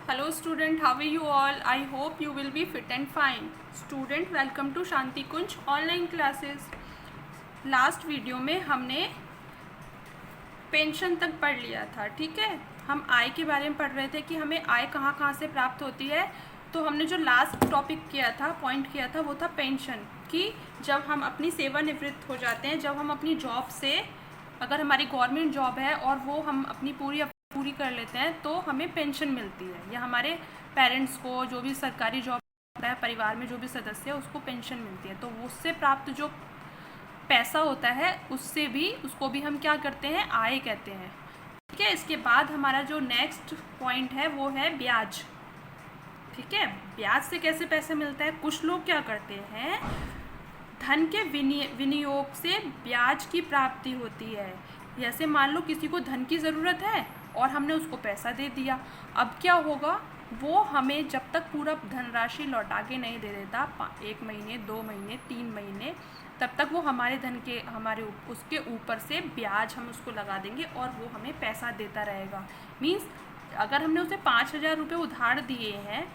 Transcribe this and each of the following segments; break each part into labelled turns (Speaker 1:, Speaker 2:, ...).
Speaker 1: Hello student, how are you all? I hope you will be fit and fine. Student, welcome to Shanti Kunj online classes. Last video में हमने pension तक पढ़ लिया था, ठीक है। हम आय के बारे में पढ़ रहे थे कि हमें आय कहाँ कहाँ से प्राप्त होती है। तो हमने जो लास्ट टॉपिक किया था, पॉइंट किया था, वो था पेंशन, कि जब हम अपनी सेवानिवृत्त हो जाते हैं, जब हम अपनी जॉब से, अगर हमारी गवर्नमेंट जॉब है और वो हम अपनी पूरी कर लेते हैं तो हमें पेंशन मिलती है, या हमारे पेरेंट्स को, जो भी सरकारी जॉब है, परिवार में जो भी सदस्य है, उसको पेंशन मिलती है। तो उससे प्राप्त जो पैसा होता है उसको भी हम क्या करते हैं, आय कहते हैं, ठीक है। इसके बाद हमारा जो नेक्स्ट पॉइंट है वो है ब्याज, ठीक है। ब्याज से कैसे पैसे मिलता है? कुछ लोग क्या करते हैं, धन के विनियोग से ब्याज की प्राप्ति होती है। जैसे मान लो किसी को धन की ज़रूरत है और हमने उसको पैसा दे दिया, अब क्या होगा, वो हमें जब तक पूरा धनराशि लौटा के नहीं दे देता, 1 महीने, 2 महीने, 3 महीने, तब तक वो हमारे धन के उसके ऊपर से ब्याज हम उसको लगा देंगे और वो हमें पैसा देता रहेगा। मीन्स अगर हमने उसे 5,000 रुपये उधार दिए हैं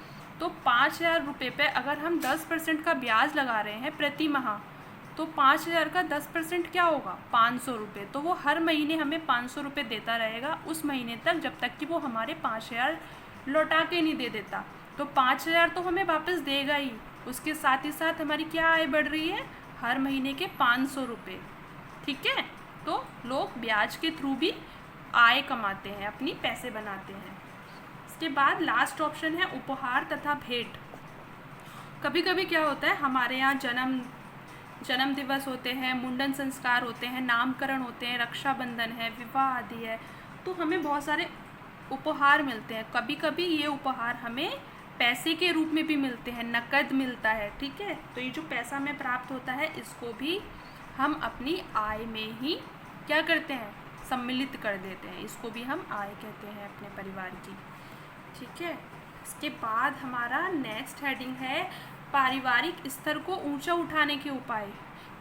Speaker 1: तो 5,000 रुपये पे अगर हम 10% का ब्याज लगा रहे हैं प्रति माह, तो 5,000 का 10% क्या होगा, 500 रुपये। तो वो हर महीने हमें 500 रुपये देता रहेगा उस महीने तक, जब तक कि वो हमारे 5,000 लौटा के नहीं दे देता। तो 5,000 तो हमें वापस देगा ही, उसके साथ ही साथ हमारी क्या आय बढ़ रही है, हर महीने के 500 रुपये, ठीक है। तो लोग ब्याज के थ्रू भी आय कमाते हैं, अपनी पैसे बनाते हैं। इसके बाद लास्ट ऑप्शन है उपहार तथा भेंट। कभी कभी क्या होता है, हमारे यहाँ जन्म दिवस होते हैं, मुंडन संस्कार होते हैं, नामकरण होते हैं, रक्षाबंधन है, विवाह आदि है, तो हमें बहुत सारे उपहार मिलते हैं। कभी कभी ये उपहार हमें पैसे के रूप में भी मिलते हैं, नकद मिलता है, ठीक है। तो ये जो पैसा हमें प्राप्त होता है, इसको भी हम अपनी आय में ही क्या करते हैं, सम्मिलित कर देते हैं। इसको भी हम आय कहते हैं अपने परिवार की, ठीक है। इसके बाद हमारा नेक्स्ट हेडिंग है पारिवारिक स्तर को ऊंचा उठाने के उपाय।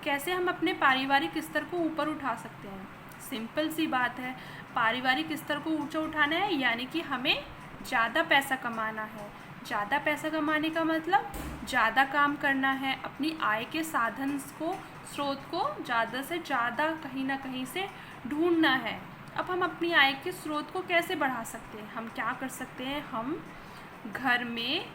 Speaker 1: कैसे हम अपने पारिवारिक स्तर को ऊपर उठा सकते हैं? सिंपल सी बात है, पारिवारिक स्तर को ऊंचा उठाना है यानी कि हमें ज़्यादा पैसा कमाना है। ज़्यादा पैसा कमाने का मतलब ज़्यादा काम करना है, अपनी आय के साधन को, स्रोत को ज़्यादा से ज़्यादा कहीं ना कहीं से ढूंढना है। अब हम अपनी आय के स्रोत को कैसे बढ़ा सकते हैं? हम क्या कर सकते हैं, हम घर में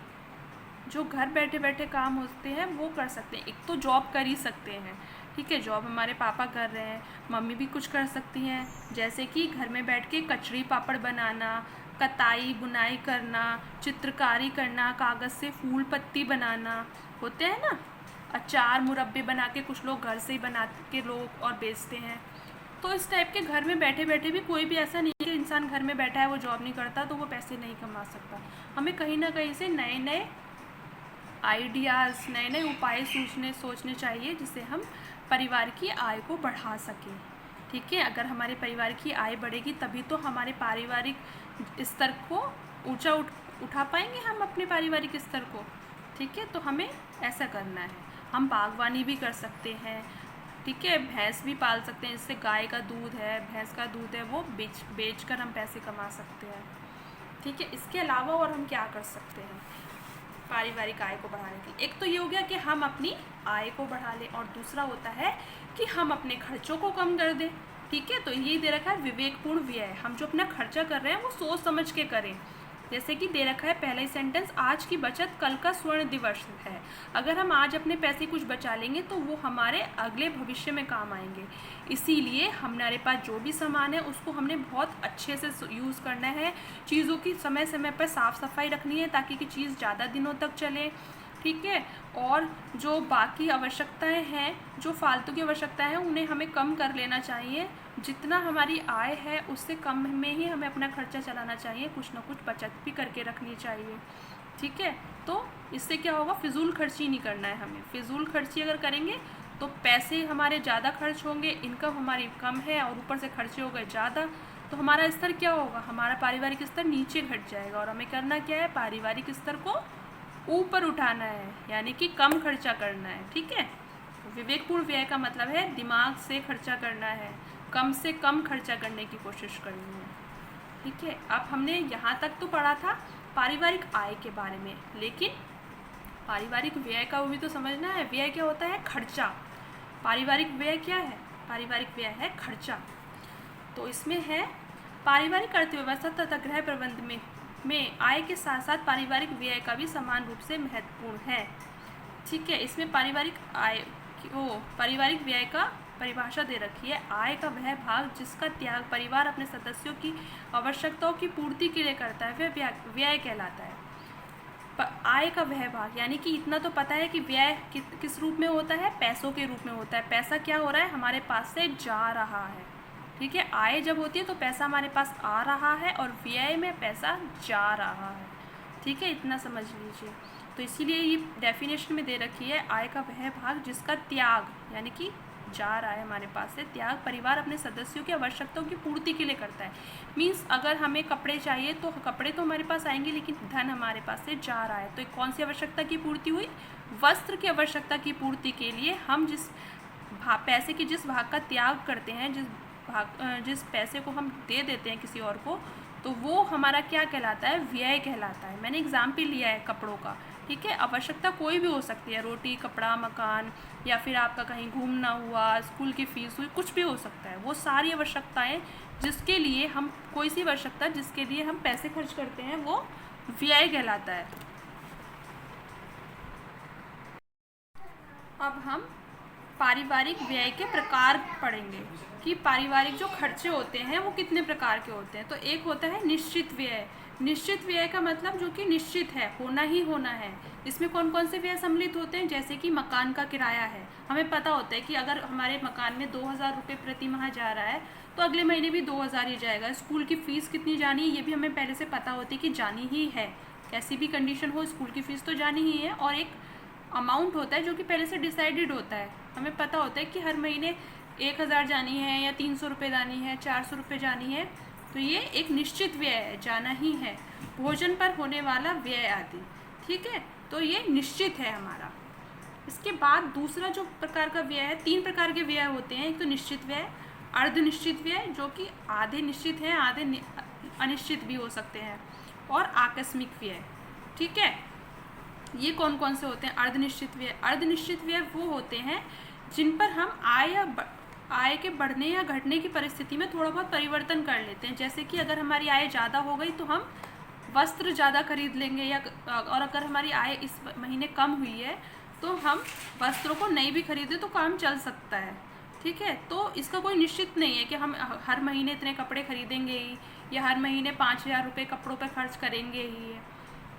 Speaker 1: जो घर बैठे बैठे काम होते हैं वो कर सकते हैं। एक तो जॉब कर ही सकते हैं, ठीक है, जॉब हमारे पापा कर रहे हैं, मम्मी भी कुछ कर सकती हैं, जैसे कि घर में बैठ के कचड़ी पापड़ बनाना, कताई बुनाई करना, चित्रकारी करना, कागज़ से फूल पत्ती बनाना, होते हैं ना, अचार मुरब्बे बना के कुछ लोग घर से ही बना के लोग और बेचते हैं। तो इस टाइप के घर में बैठे बैठे भी, कोई भी ऐसा नहीं है कि इंसान घर में बैठा है वो जॉब नहीं करता तो वो पैसे नहीं कमा सकता। हमें कहीं ना कहीं से नए नए आइडियाज़, नए नए उपाय सोचने चाहिए जिससे हम परिवार की आय को बढ़ा सकें, ठीक है। अगर हमारे परिवार की आय बढ़ेगी तभी तो हमारे पारिवारिक स्तर को ऊंचा उठा पाएंगे हम अपने पारिवारिक स्तर को, ठीक है। तो हमें ऐसा करना है। हम बागवानी भी कर सकते हैं, ठीक है, भैंस भी पाल सकते हैं, इससे गाय का दूध है, भैंस का दूध है, वो बेच कर हम पैसे कमा सकते हैं, ठीक है। इसके अलावा और हम क्या कर सकते हैं पारिवारिक आय को बढ़ाने के? एक तो ये हो गया कि हम अपनी आय को बढ़ा लें, और दूसरा होता है कि हम अपने खर्चों को कम कर दें, ठीक है। तो ये दे रखा है विवेकपूर्ण व्यय। हम जो अपना खर्चा कर रहे हैं वो सोच समझ के करें। जैसे कि दे रखा है पहला ही सेंटेंस, आज की बचत कल का स्वर्ण दिवस है। अगर हम आज अपने पैसे कुछ बचा लेंगे तो वो हमारे अगले भविष्य में काम आएंगे। इसीलिए हमारे पास जो भी सामान है उसको हमने बहुत अच्छे से यूज़ करना है। चीज़ों की समय समय पर साफ़ सफाई रखनी है ताकि कि चीज़ ज़्यादा दिनों तक चले, ठीक है। और जो बाकी आवश्यकताएं हैं, जो फालतू की आवश्यकताएं हैं, उन्हें हमें कम कर लेना चाहिए। जितना हमारी आय है उससे कम में ही हमें अपना खर्चा चलाना चाहिए, कुछ ना कुछ बचत भी करके रखनी चाहिए, ठीक है। तो इससे क्या होगा, फिजूल खर्ची नहीं करना है हमें। फिजूल खर्ची अगर करेंगे तो पैसे हमारे ज़्यादा खर्च होंगे, इनकम हमारी कम है और ऊपर से खर्चे हो गए ज़्यादा, तो हमारा स्तर क्या होगा, हमारा पारिवारिक स्तर नीचे घट जाएगा। और हमें करना क्या है, पारिवारिक स्तर को ऊपर उठाना है, यानी कि कम खर्चा करना है, ठीक है। विवेकपूर्ण व्यय का मतलब है दिमाग से खर्चा करना है, कम से कम खर्चा करने की कोशिश करनी है, ठीक है। अब हमने यहाँ तक तो पढ़ा था पारिवारिक आय के बारे में, लेकिन पारिवारिक व्यय का वो भी तो समझना है। व्यय क्या होता है? खर्चा। पारिवारिक व्यय क्या है? पारिवारिक व्यय है खर्चा। तो इसमें है पारिवारिक अर्थव्यवस्था तथा गृह प्रबंध में आय के साथ साथ पारिवारिक व्यय का भी समान रूप से महत्वपूर्ण है। ठीक है, इसमें पारिवारिक व्यय का परिभाषा दे रखी है। आय का वह भाग जिसका त्याग परिवार अपने सदस्यों की आवश्यकताओं की पूर्ति के लिए करता है वह व्यय कहलाता है। आय का वह भाग यानी कि इतना तो पता है कि व्यय किस रूप में होता है? पैसों के रूप में होता है। पैसा क्या हो रहा है? हमारे पास से जा रहा है। ठीक है, आय जब होती है तो पैसा हमारे पास आ रहा है और व्यय में पैसा जा रहा है। ठीक है, इतना समझ लीजिए। तो इसीलिए ये डेफिनेशन में दे रखी है, आय का वह भाग जिसका त्याग यानी कि जा रहा है हमारे पास से, त्याग परिवार अपने सदस्यों की आवश्यकताओं की पूर्ति के लिए करता है। मीन्स अगर हमें कपड़े चाहिए तो कपड़े तो हमारे पास आएंगे, लेकिन धन हमारे पास से जा रहा है। तो कौन सी आवश्यकता की पूर्ति हुई? वस्त्र की आवश्यकता की पूर्ति के लिए हम पैसे के जिस भाग का त्याग करते हैं, जिस पैसे को हम दे देते हैं किसी और को, तो वो हमारा क्या कहलाता है? व्यय कहलाता है। मैंने एग्जाम्पल लिया है कपड़ों का। ठीक है, आवश्यकता कोई भी हो सकती है, रोटी, कपड़ा, मकान, या फिर आपका कहीं घूमना हुआ, स्कूल की फीस हुई, कुछ भी हो सकता है। वो सारी आवश्यकताएं जिसके लिए हम कोई सी आवश्यकता जिसके लिए हम पैसे खर्च करते हैं वो व्यय कहलाता है। अब हम पारिवारिक व्यय के प्रकार पढ़ेंगे कि पारिवारिक जो खर्चे होते हैं वो कितने प्रकार के होते हैं। तो एक होता है निश्चित व्यय। निश्चित व्यय का मतलब जो कि निश्चित है, होना ही होना है। इसमें कौन कौन से व्यय सम्मिलित होते हैं? जैसे कि मकान का किराया है। हमें पता होता है कि अगर हमारे मकान में 2000 रुपये प्रति माह जा रहा है तो अगले महीने भी 2000 ही जाएगा। स्कूल की फ़ीस कितनी जानी है ये भी हमें पहले से पता होती है कि जानी ही है। कैसी भी कंडीशन हो, स्कूल की फ़ीस तो जानी ही है। और एक अमाउंट होता है जो कि पहले से डिसाइडेड होता है। हमें पता होता है कि हर महीने 1000 जानी है या 300 रुपये जानी है, 400 रुपये जानी है। तो ये एक निश्चित व्यय है, जाना ही है। भोजन पर होने वाला व्यय आदि। ठीक है, तो ये निश्चित है हमारा। इसके बाद दूसरा जो प्रकार का व्यय है, 3 प्रकार के व्यय होते हैं। एक तो निश्चित व्यय, अर्धनिश्चित व्यय जो कि आधे निश्चित हैं, आधे अनिश्चित भी हो सकते हैं, और आकस्मिक व्यय। ठीक है, ये कौन कौन से होते हैं? अर्धनिश्चित व्यय। अर्धनिश्चित व्यय वो होते हैं जिन पर हम आय के बढ़ने या घटने की परिस्थिति में थोड़ा बहुत परिवर्तन कर लेते हैं। जैसे कि अगर हमारी आय ज़्यादा हो गई तो हम वस्त्र ज़्यादा खरीद लेंगे, और अगर हमारी आय इस महीने कम हुई है तो हम वस्त्रों को नहीं भी खरीदे तो काम चल सकता है। ठीक है, तो इसका कोई निश्चित नहीं है कि हम हर महीने इतने कपड़े खरीदेंगे ही, या हर महीने 5000 रुपये कपड़ों पर खर्च करेंगे ही।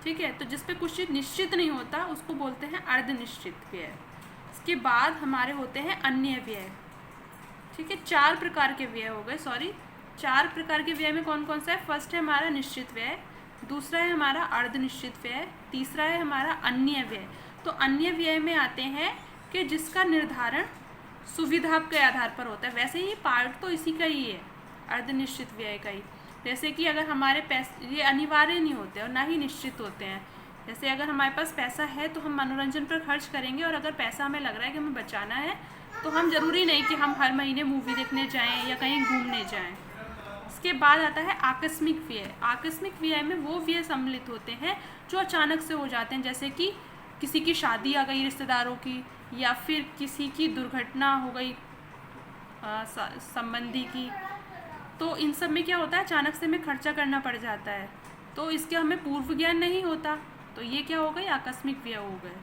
Speaker 1: ठीक है, तो जिस पे कुछ चीज़ निश्चित नहीं होता उसको बोलते हैं अर्धनिश्चित व्यय। इसके बाद हमारे होते हैं अन्य व्यय। ठीक है, 4 प्रकार के व्यय हो गए। 4 प्रकार के व्यय में कौन कौन सा है? फर्स्ट है हमारा निश्चित व्यय, दूसरा है हमारा अर्धनिश्चित व्यय, तीसरा है हमारा अन्य व्यय। तो अन्य व्यय में आते हैं कि जिसका निर्धारण सुविधा के आधार पर होता है। वैसे ही पार्ट तो इसी का ही है, अर्धनिश्चित व्यय का ही। जैसे कि अगर हमारे पैसे, ये अनिवार्य नहीं होते और ना ही निश्चित होते हैं। जैसे अगर हमारे पास पैसा है तो हम मनोरंजन पर खर्च करेंगे, और अगर पैसा हमें लग रहा है कि हमें बचाना है तो हम ज़रूरी नहीं कि हम हर महीने मूवी देखने जाएं या कहीं घूमने जाएं। इसके बाद आता है आकस्मिक व्यय। आकस्मिक व्यय में वो व्यय सम्मिलित होते हैं जो अचानक से हो जाते हैं। जैसे कि किसी की शादी आ गई रिश्तेदारों की, या फिर किसी की दुर्घटना हो गई संबंधी की। तो इन सब में क्या होता है? अचानक से हमें खर्चा करना पड़ जाता है, तो इसके हमें पूर्व ज्ञान नहीं होता। तो ये क्या हो गई? आकस्मिक व्यय हो गए।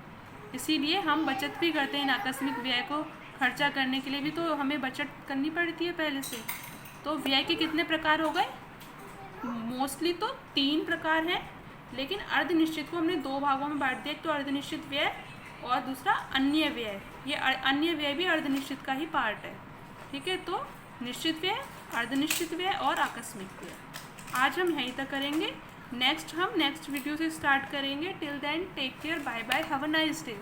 Speaker 1: इसीलिए हम बचत भी करते हैं इन आकस्मिक व्यय को खर्चा करने के लिए भी, तो हमें बचत करनी पड़ती है पहले से। तो व्यय के कितने प्रकार हो गए? मोस्टली तो 3 प्रकार हैं, लेकिन अर्धनिश्चित को हमने 2 भागों में बांट दिया। तो अर्धनिश्चित व्यय और दूसरा अन्य व्यय। ये अन्य व्यय भी अर्धनिश्चित का ही पार्ट है। ठीक है, तो निश्चित व्यय, अर्धनिश्चित व्यय और आकस्मिक व्यय। आज हम यहीं तक करेंगे। हम नेक्स्ट वीडियो से स्टार्ट करेंगे। Till then take care, bye bye, have a nice day.